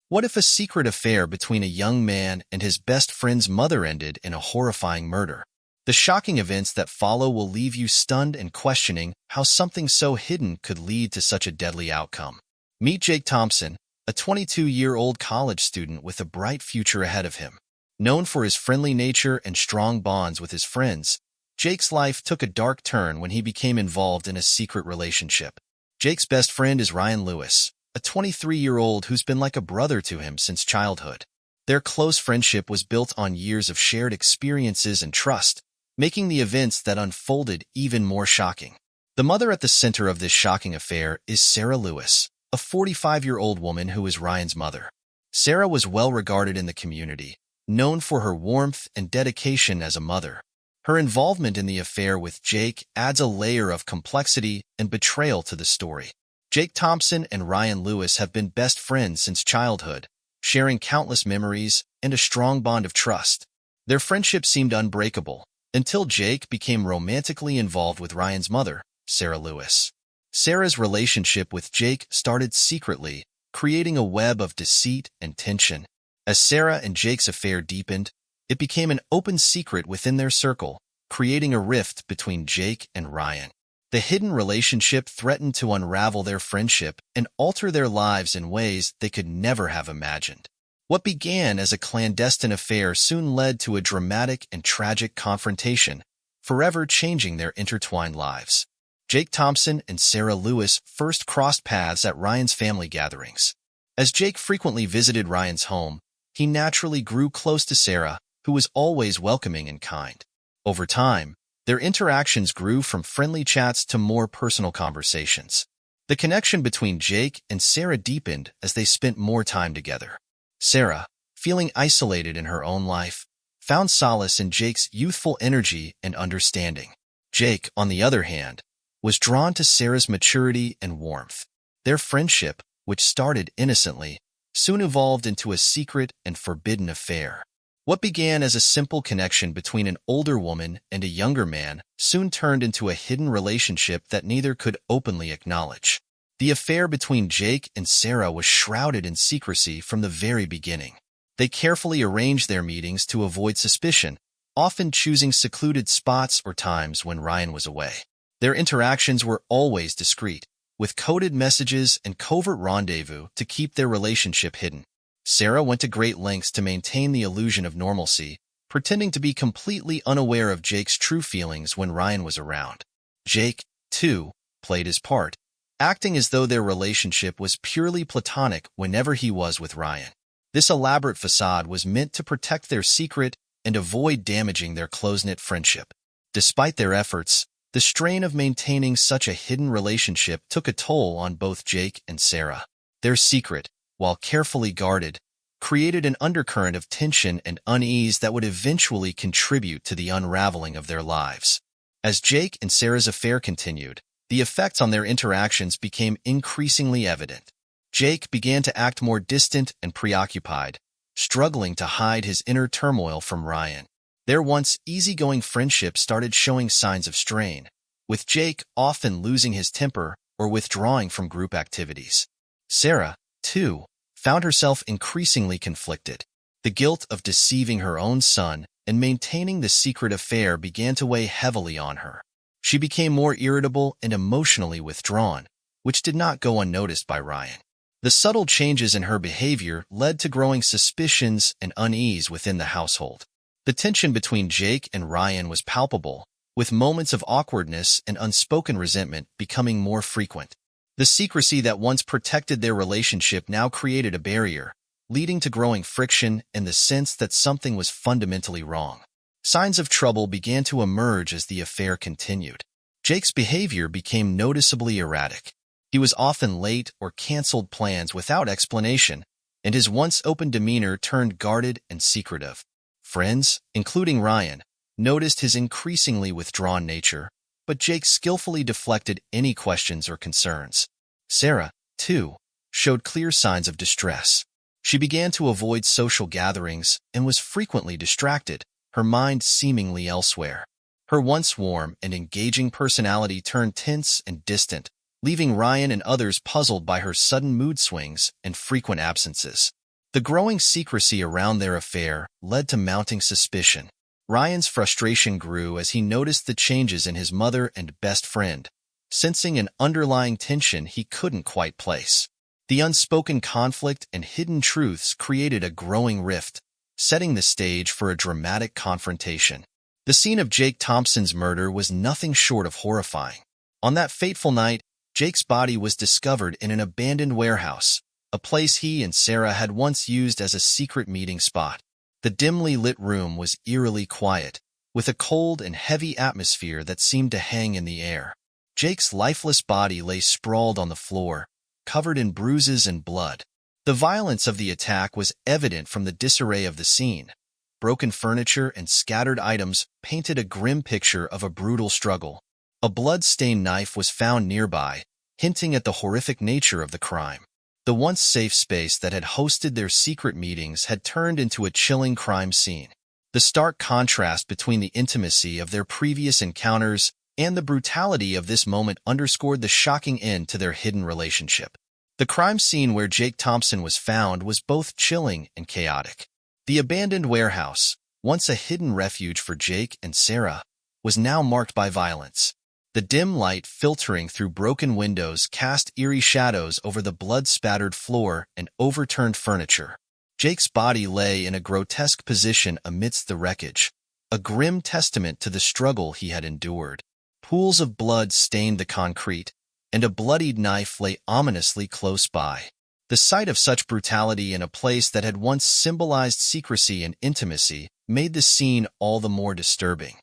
What if a secret affair between a young man and his best friend's mother ended in a horrifying murder? The shocking events that follow will leave you stunned and questioning how something so hidden could lead to such a deadly outcome. Meet Jake Thompson, a 22-year-old college student with a bright future ahead of him. Known for his friendly nature and strong bonds with his friends, Jake's life took a dark turn when he became involved in a secret relationship. Jake's best friend is Ryan Lewis, a 23-year-old who's been like a brother to him since childhood. Their close friendship was built on years of shared experiences and trust, making the events that unfolded even more shocking. The mother at the center of this shocking affair is Sarah Lewis, a 45-year-old woman who is Ryan's mother. Sarah was well regarded in the community, known for her warmth and dedication as a mother. Her involvement in the affair with Jake adds a layer of complexity and betrayal to the story. Jake Thompson and Ryan Lewis have been best friends since childhood, sharing countless memories and a strong bond of trust. Their friendship seemed unbreakable until Jake became romantically involved with Ryan's mother, Sarah Lewis. Sarah's relationship with Jake started secretly, creating a web of deceit and tension. As Sarah and Jake's affair deepened, it became an open secret within their circle, creating a rift between Jake and Ryan. The hidden relationship threatened to unravel their friendship and alter their lives in ways they could never have imagined. What began as a clandestine affair soon led to a dramatic and tragic confrontation, forever changing their intertwined lives. Jake Thompson and Sarah Lewis first crossed paths at Ryan's family gatherings. As Jake frequently visited Ryan's home, he naturally grew close to Sarah, who was always welcoming and kind. Over time, their interactions grew from friendly chats to more personal conversations. The connection between Jake and Sarah deepened as they spent more time together. Sarah, feeling isolated in her own life, found solace in Jake's youthful energy and understanding. Jake, on the other hand, was drawn to Sarah's maturity and warmth. Their friendship, which started innocently, soon evolved into a secret and forbidden affair. What began as a simple connection between an older woman and a younger man soon turned into a hidden relationship that neither could openly acknowledge. The affair between Jake and Sarah was shrouded in secrecy from the very beginning. They carefully arranged their meetings to avoid suspicion, often choosing secluded spots or times when Ryan was away. Their interactions were always discreet, with coded messages and covert rendezvous to keep their relationship hidden. Sarah went to great lengths to maintain the illusion of normalcy, pretending to be completely unaware of Jake's true feelings when Ryan was around. Jake, too, played his part, acting as though their relationship was purely platonic whenever he was with Ryan. This elaborate facade was meant to protect their secret and avoid damaging their close-knit friendship. Despite their efforts, the strain of maintaining such a hidden relationship took a toll on both Jake and Sarah. Their secret, while carefully guarded, created an undercurrent of tension and unease that would eventually contribute to the unraveling of their lives. As Jake and Sarah's affair continued, the effects on their interactions became increasingly evident. Jake began to act more distant and preoccupied, struggling to hide his inner turmoil from Ryan. Their once easygoing friendship started showing signs of strain, with Jake often losing his temper or withdrawing from group activities. Sarah, too, found herself increasingly conflicted. The guilt of deceiving her own son and maintaining the secret affair began to weigh heavily on her. She became more irritable and emotionally withdrawn, which did not go unnoticed by Ryan. The subtle changes in her behavior led to growing suspicions and unease within the household. The tension between Jake and Ryan was palpable, with moments of awkwardness and unspoken resentment becoming more frequent. The secrecy that once protected their relationship now created a barrier, leading to growing friction and the sense that something was fundamentally wrong. Signs of trouble began to emerge as the affair continued. Jake's behavior became noticeably erratic. He was often late or canceled plans without explanation, and his once open demeanor turned guarded and secretive. Friends, including Ryan, noticed his increasingly withdrawn nature, but Jake skillfully deflected any questions or concerns. Sarah, too, showed clear signs of distress. She began to avoid social gatherings and was frequently distracted, her mind seemingly elsewhere. Her once warm and engaging personality turned tense and distant, leaving Ryan and others puzzled by her sudden mood swings and frequent absences. The growing secrecy around their affair led to mounting suspicion. Ryan's frustration grew as he noticed the changes in his mother and best friend, sensing an underlying tension he couldn't quite place. The unspoken conflict and hidden truths created a growing rift, setting the stage for a dramatic confrontation. The scene of Jake Thompson's murder was nothing short of horrifying. On that fateful night, Jake's body was discovered in an abandoned warehouse, a place he and Sarah had once used as a secret meeting spot. The dimly lit room was eerily quiet, with a cold and heavy atmosphere that seemed to hang in the air. Jake's lifeless body lay sprawled on the floor, covered in bruises and blood. The violence of the attack was evident from the disarray of the scene. Broken furniture and scattered items painted a grim picture of a brutal struggle. A blood-stained knife was found nearby, hinting at the horrific nature of the crime. The once safe space that had hosted their secret meetings had turned into a chilling crime scene. The stark contrast between the intimacy of their previous encounters and the brutality of this moment underscored the shocking end to their hidden relationship. The crime scene where Jake Thompson was found was both chilling and chaotic. The abandoned warehouse, once a hidden refuge for Jake and Sarah, was now marked by violence. The dim light filtering through broken windows cast eerie shadows over the blood-spattered floor and overturned furniture. Jake's body lay in a grotesque position amidst the wreckage, a grim testament to the struggle he had endured. Pools of blood stained the concrete, and a bloodied knife lay ominously close by. The sight of such brutality in a place that had once symbolized secrecy and intimacy made the scene all the more disturbing.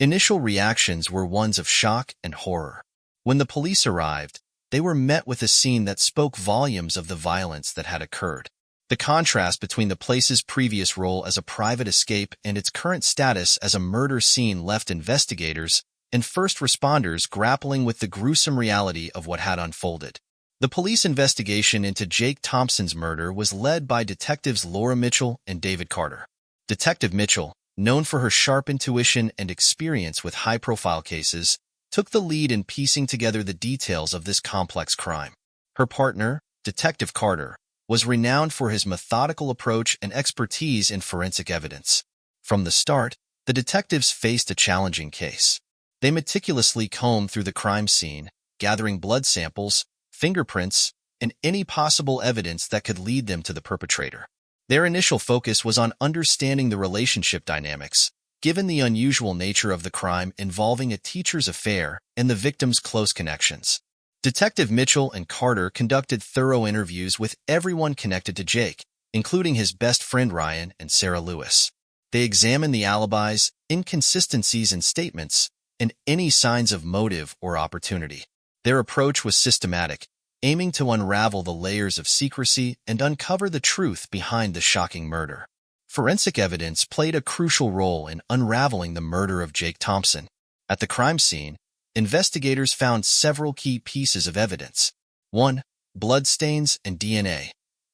Initial reactions were ones of shock and horror. When the police arrived, they were met with a scene that spoke volumes of the violence that had occurred. The contrast between the place's previous role as a private escape and its current status as a murder scene left investigators and first responders grappling with the gruesome reality of what had unfolded. The police investigation into Jake Thompson's murder was led by detectives Laura Mitchell and David Carter. Detective Mitchell, known for her sharp intuition and experience with high-profile cases, took the lead in piecing together the details of this complex crime. Her partner, Detective Carter, was renowned for his methodical approach and expertise in forensic evidence. From the start, the detectives faced a challenging case. They meticulously combed through the crime scene, gathering blood samples, fingerprints, and any possible evidence that could lead them to the perpetrator. Their initial focus was on understanding the relationship dynamics, given the unusual nature of the crime involving a teacher's affair and the victim's close connections. Detective Mitchell and Carter conducted thorough interviews with everyone connected to Jake, including his best friend Ryan and Sarah Lewis. They examined the alibis, inconsistencies in statements, and any signs of motive or opportunity. Their approach was systematic, aiming to unravel the layers of secrecy and uncover the truth behind the shocking murder. Forensic evidence played a crucial role in unraveling the murder of Jake Thompson. At the crime scene, investigators found several key pieces of evidence. 1. Bloodstains and DNA.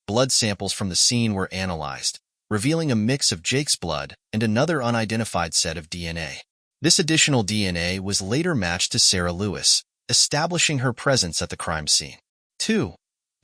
Blood samples from the scene were analyzed, revealing a mix of Jake's blood and another unidentified set of DNA. This additional DNA was later matched to Sarah Lewis, establishing her presence at the crime scene. 2.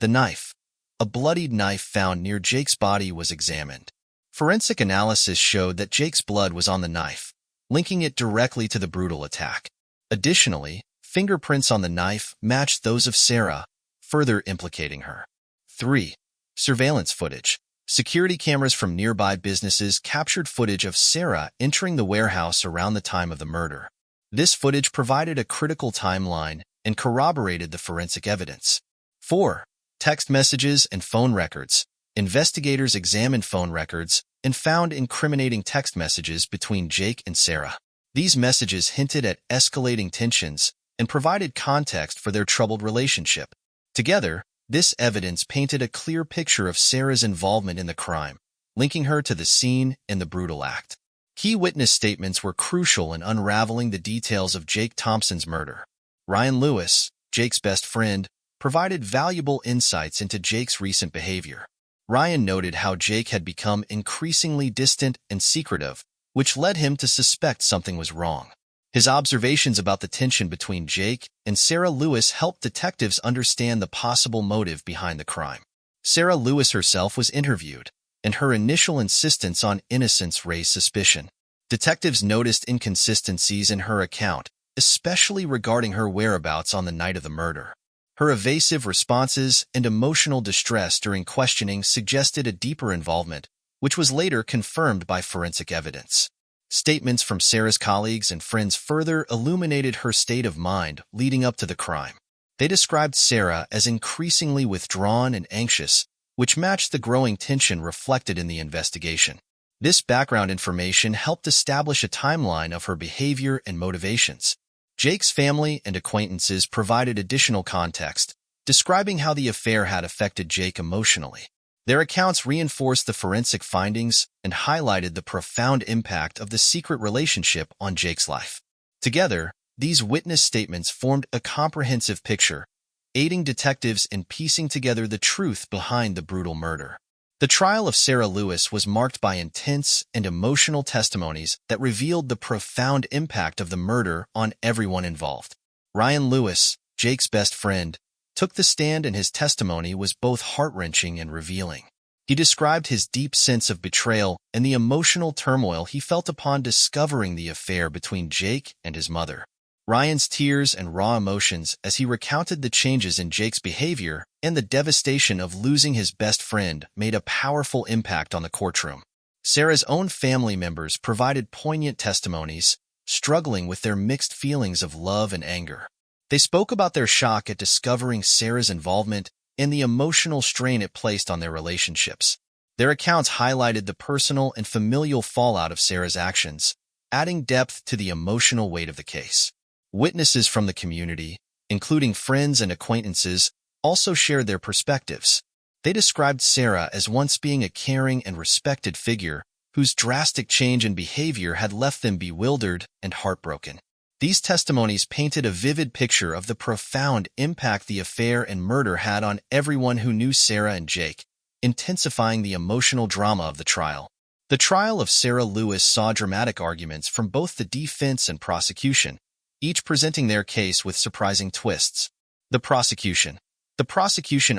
The knife. A bloodied knife found near Jake's body was examined. Forensic analysis showed that Jake's blood was on the knife, linking it directly to the brutal attack. Additionally, fingerprints on the knife matched those of Sarah, further implicating her. 3. Surveillance footage. Security cameras from nearby businesses captured footage of Sarah entering the warehouse around the time of the murder. This footage provided a critical timeline and corroborated the forensic evidence. 4. Text messages and phone records. Investigators examined phone records and found incriminating text messages between Jake and Sarah. These messages hinted at escalating tensions and provided context for their troubled relationship. Together, this evidence painted a clear picture of Sarah's involvement in the crime, linking her to the scene and the brutal act. Key witness statements were crucial in unraveling the details of Jake Thompson's murder. Ryan Lewis, Jake's best friend, provided valuable insights into Jake's recent behavior. Ryan noted how Jake had become increasingly distant and secretive, which led him to suspect something was wrong. His observations about the tension between Jake and Sarah Lewis helped detectives understand the possible motive behind the crime. Sarah Lewis herself was interviewed, and her initial insistence on innocence raised suspicion. Detectives noticed inconsistencies in her account, especially regarding her whereabouts on the night of the murder. Her evasive responses and emotional distress during questioning suggested a deeper involvement, which was later confirmed by forensic evidence. Statements from Sarah's colleagues and friends further illuminated her state of mind leading up to the crime. They described Sarah as increasingly withdrawn and anxious, which matched the growing tension reflected in the investigation. This background information helped establish a timeline of her behavior and motivations. Jake's family and acquaintances provided additional context, describing how the affair had affected Jake emotionally. Their accounts reinforced the forensic findings and highlighted the profound impact of the secret relationship on Jake's life. Together, these witness statements formed a comprehensive picture, aiding detectives in piecing together the truth behind the brutal murder. The trial of Sarah Lewis was marked by intense and emotional testimonies that revealed the profound impact of the murder on everyone involved. Ryan Lewis, Jake's best friend, took the stand, and his testimony was both heart-wrenching and revealing. He described his deep sense of betrayal and the emotional turmoil he felt upon discovering the affair between Jake and his mother. Ryan's tears and raw emotions as he recounted the changes in Jake's behavior and the devastation of losing his best friend made a powerful impact on the courtroom. Sarah's own family members provided poignant testimonies, struggling with their mixed feelings of love and anger. They spoke about their shock at discovering Sarah's involvement and the emotional strain it placed on their relationships. Their accounts highlighted the personal and familial fallout of Sarah's actions, adding depth to the emotional weight of the case. Witnesses from the community, including friends and acquaintances, also shared their perspectives. They described Sarah as once being a caring and respected figure whose drastic change in behavior had left them bewildered and heartbroken. These testimonies painted a vivid picture of the profound impact the affair and murder had on everyone who knew Sarah and Jake, intensifying the emotional drama of the trial. The trial of Sarah Lewis saw dramatic arguments from both the defense and prosecution, each presenting their case with surprising twists. The prosecution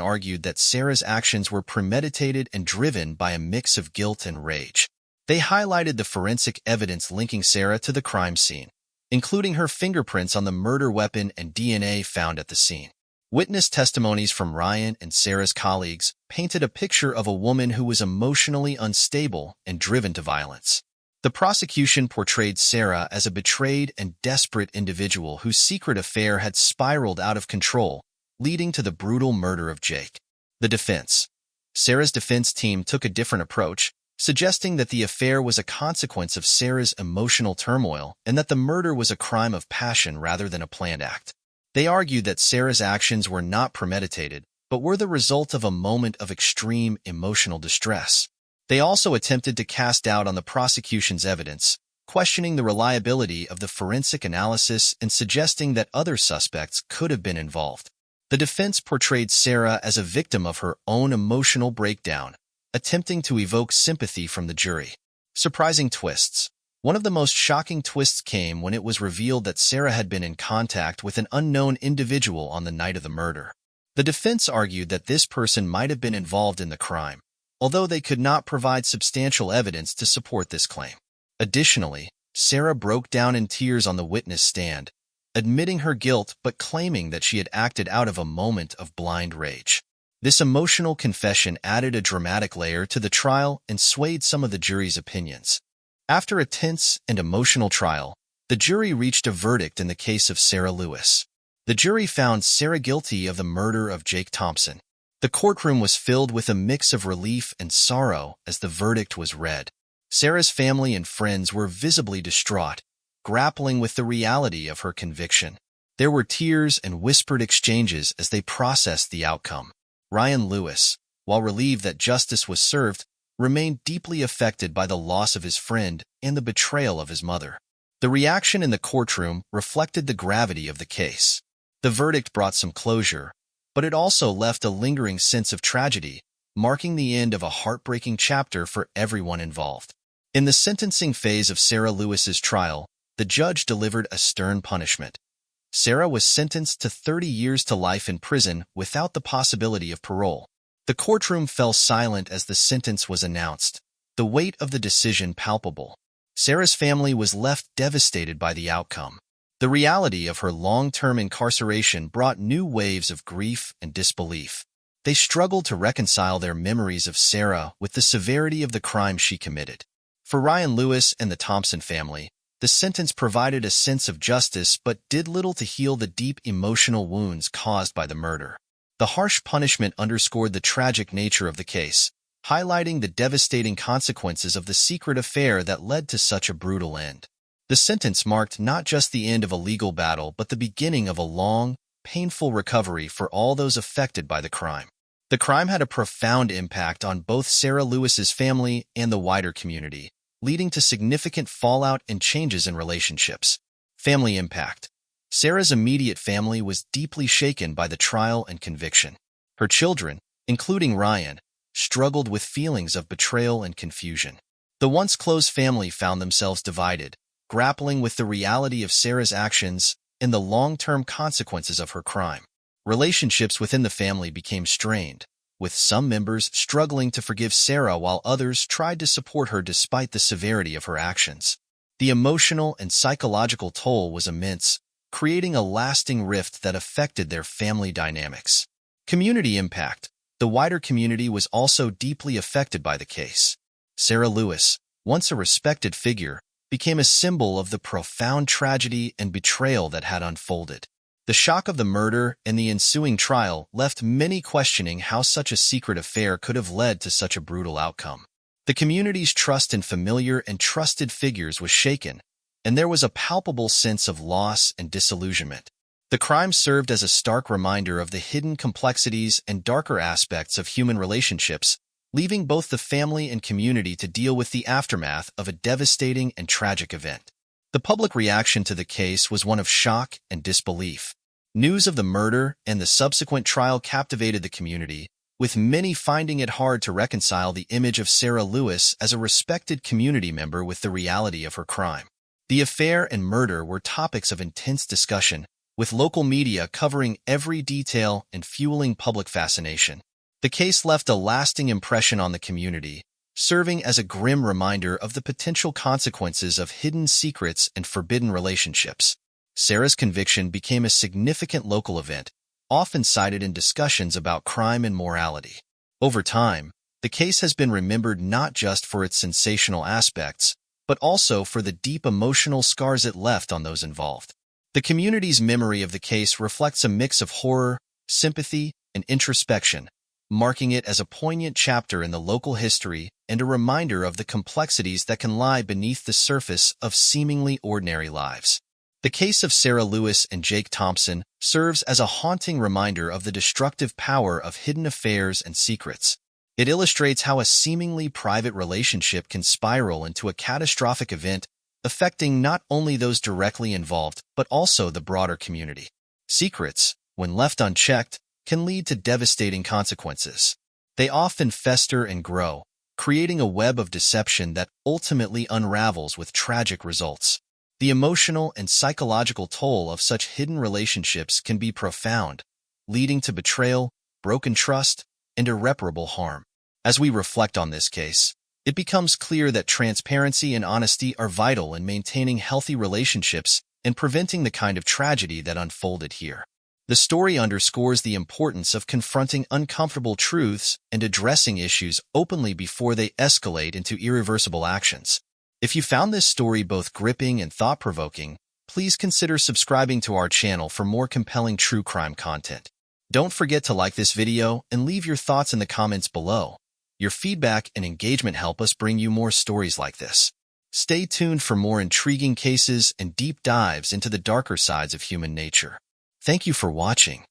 argued that Sarah's actions were premeditated and driven by a mix of guilt and rage. They highlighted the forensic evidence linking Sarah to the crime scene, including her fingerprints on the murder weapon and DNA found at the scene. Witness testimonies from Ryan and Sarah's colleagues painted a picture of a woman who was emotionally unstable and driven to violence. The prosecution portrayed Sarah as a betrayed and desperate individual whose secret affair had spiraled out of control, leading to the brutal murder of Jake. The defense. Sarah's defense team took a different approach, suggesting that the affair was a consequence of Sarah's emotional turmoil and that the murder was a crime of passion rather than a planned act. They argued that Sarah's actions were not premeditated, but were the result of a moment of extreme emotional distress. They also attempted to cast doubt on the prosecution's evidence, questioning the reliability of the forensic analysis and suggesting that other suspects could have been involved. The defense portrayed Sarah as a victim of her own emotional breakdown, attempting to evoke sympathy from the jury. Surprising twists. One of the most shocking twists came when it was revealed that Sarah had been in contact with an unknown individual on the night of the murder. The defense argued that this person might have been involved in the crime, although they could not provide substantial evidence to support this claim. Additionally, Sarah broke down in tears on the witness stand, admitting her guilt but claiming that she had acted out of a moment of blind rage. This emotional confession added a dramatic layer to the trial and swayed some of the jury's opinions. After a tense and emotional trial, the jury reached a verdict in the case of Sarah Lewis. The jury found Sarah guilty of the murder of Jake Thompson. The courtroom was filled with a mix of relief and sorrow as the verdict was read. Sarah's family and friends were visibly distraught, grappling with the reality of her conviction. There were tears and whispered exchanges as they processed the outcome. Ryan Lewis, while relieved that justice was served, remained deeply affected by the loss of his friend and the betrayal of his mother. The reaction in the courtroom reflected the gravity of the case. The verdict brought some closure, but it also left a lingering sense of tragedy, marking the end of a heartbreaking chapter for everyone involved. In the sentencing phase of Sarah Lewis's trial, the judge delivered a stern punishment. Sarah was sentenced to 30 years to life in prison without the possibility of parole. The courtroom fell silent as the sentence was announced, the weight of the decision palpable. Sarah's family was left devastated by the outcome. The reality of her long-term incarceration brought new waves of grief and disbelief. They struggled to reconcile their memories of Sarah with the severity of the crime she committed. For Ryan Lewis and the Thompson family, the sentence provided a sense of justice but did little to heal the deep emotional wounds caused by the murder. The harsh punishment underscored the tragic nature of the case, highlighting the devastating consequences of the secret affair that led to such a brutal end. The sentence marked not just the end of a legal battle but the beginning of a long, painful recovery for all those affected by the crime. The crime had a profound impact on both Sarah Lewis's family and the wider community, leading to significant fallout and changes in relationships. Family impact. Sarah's immediate family was deeply shaken by the trial and conviction. Her children, including Ryan, struggled with feelings of betrayal and confusion. The once close family found themselves divided, grappling with the reality of Sarah's actions and the long-term consequences of her crime. Relationships within the family became strained, with some members struggling to forgive Sarah while others tried to support her despite the severity of her actions. The emotional and psychological toll was immense, creating a lasting rift that affected their family dynamics. Community impact. The wider community was also deeply affected by the case. Sarah Lewis, once a respected figure, became a symbol of the profound tragedy and betrayal that had unfolded. The shock of the murder and the ensuing trial left many questioning how such a secret affair could have led to such a brutal outcome. The community's trust in familiar and trusted figures was shaken, and there was a palpable sense of loss and disillusionment. The crime served as a stark reminder of the hidden complexities and darker aspects of human relationships, leaving both the family and community to deal with the aftermath of a devastating and tragic event. The public reaction to the case was one of shock and disbelief. News of the murder and the subsequent trial captivated the community, with many finding it hard to reconcile the image of Sarah Lewis as a respected community member with the reality of her crime. The affair and murder were topics of intense discussion, with local media covering every detail and fueling public fascination. The case left a lasting impression on the community, serving as a grim reminder of the potential consequences of hidden secrets and forbidden relationships. Sarah's conviction became a significant local event, often cited in discussions about crime and morality. Over time, the case has been remembered not just for its sensational aspects, but also for the deep emotional scars it left on those involved. The community's memory of the case reflects a mix of horror, sympathy, and introspection, marking it as a poignant chapter in the local history and a reminder of the complexities that can lie beneath the surface of seemingly ordinary lives. The case of Sarah Lewis and Jake Thompson serves as a haunting reminder of the destructive power of hidden affairs and secrets. It illustrates how a seemingly private relationship can spiral into a catastrophic event, affecting not only those directly involved but also the broader community. Secrets, when left unchecked, can lead to devastating consequences. They often fester and grow, creating a web of deception that ultimately unravels with tragic results. The emotional and psychological toll of such hidden relationships can be profound, leading to betrayal, broken trust, and irreparable harm. As we reflect on this case, it becomes clear that transparency and honesty are vital in maintaining healthy relationships and preventing the kind of tragedy that unfolded here. The story underscores the importance of confronting uncomfortable truths and addressing issues openly before they escalate into irreversible actions. If you found this story both gripping and thought-provoking, please consider subscribing to our channel for more compelling true crime content. Don't forget to like this video and leave your thoughts in the comments below. Your feedback and engagement help us bring you more stories like this. Stay tuned for more intriguing cases and deep dives into the darker sides of human nature. Thank you for watching.